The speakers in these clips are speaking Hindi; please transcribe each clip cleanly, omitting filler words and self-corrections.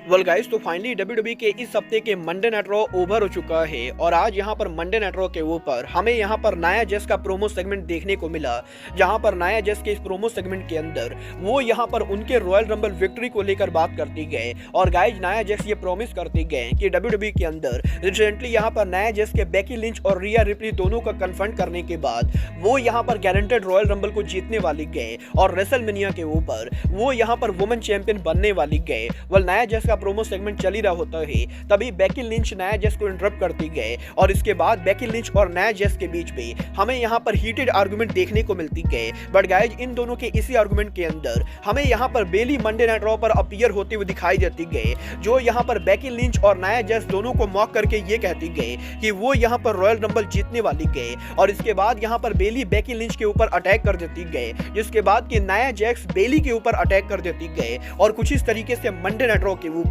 वेल गाइस, तो फाइनली डब्ल्यूडब्ल्यूई के इस हफ्ते के मंडे नाइट रॉ ओवर हो चुका है और आज यहाँ पर मंडे नाइट रॉ के ऊपर हमें यहाँ पर नाया जेस का प्रोमो सेगमेंट देखने को मिला, जहाँ पर नाया जेस के इस प्रोमो सेगमेंट के अंदर वो यहाँ पर उनके रॉयल रंबल विक्ट्री को लेकर बात करती गए। और गाइस, नाया जेस ये प्रॉमिस करते गए कि डब्ल्यूडब्ल्यूई के अंदर रिसेंटली यहाँ पर नाया जेस के बेकी लिंच और रिया रिप्ली दोनों का कन्फ्रंट करने के बाद वो यहाँ पर गारंटेड रॉयल रंबल को जीतने वाली गए और रेसलमेनिया के ऊपर वो यहाँ पर वुमेन चैंपियन बनने वाली गए। वेल, नाया जेस का प्रोमो सेगमेंट चल ही रहा होता है, तभी बेकी लिंच नाया जेस को इंटरप्ट करती गए और इसके बाद बेकी लिंच और नाया जेस के बीच में हमें यहाँ पर हीटेड आर्गुमेंट देखने को मिलती गए। बट गाइज, इन दोनों के इसी आर्गुमेंट के अंदर हमें यहाँ पर बेली मंडे नाइट रॉ पर अपीयर होते हुए दिखाई देती गए, जो यहाँ पर बेकी लिंच और नाया जेस दोनों को मॉक करके ये कहती गए कि वो यहाँ पर रॉयल रंबल जीतने वाली गए। और इसके बाद यहाँ पर बेली बेकी लिंच के ऊपर अटैक कर देती गए, जिसके बाद कि नाया जेस बेली के ऊपर अटैक कर देती गए और कुछ इस तरीके से मंडे नाइट रॉ के ऊपर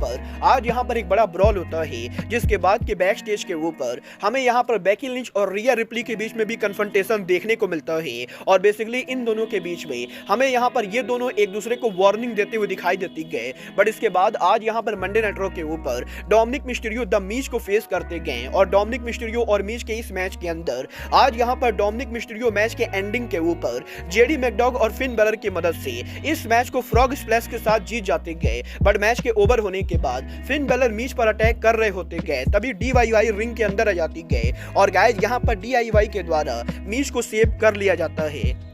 आज यहाँ पर एक बड़ा ब्रॉल होता है, जिसके बाद के बैक स्टेज के ऊपर हमें यहाँ पर बेकी लिंच और रिया रिप्ली के बीच में भी कन्फ्रंटेशन देखने को मिलता है। और बेसिकली इन दोनों के बीच में हमें यहाँ पर ये दोनों एक दूसरे को वार्निंग देते हुए दिखाई देती गए। बट इसके बाद आज यहाँ पर मंडे नाइट रॉ के ऊपर डोमिनिक मिस्टीरियो द मीज को फेस करते गए और डोमिनिक मिस्टीरियो और मीज के इस मैच के अंदर आज यहाँ पर डोमिनिक मिस्टीरियो मैच के एंडिंग के ऊपर जेडी मैकडॉग और फिन बैलर की मदद से इस मैच को फ्रॉग स्प्लैश के साथ जीत जाते गए। बट मैच के ओवर होने के बाद फिन बैलर मीज पर अटैक कर रहे होते गए, तभी डीआईवाई रिंग के अंदर आ जाती गए और गाइस, यहाँ पर डीआईवाई के द्वारा मीज को सेव कर लिया जाता है।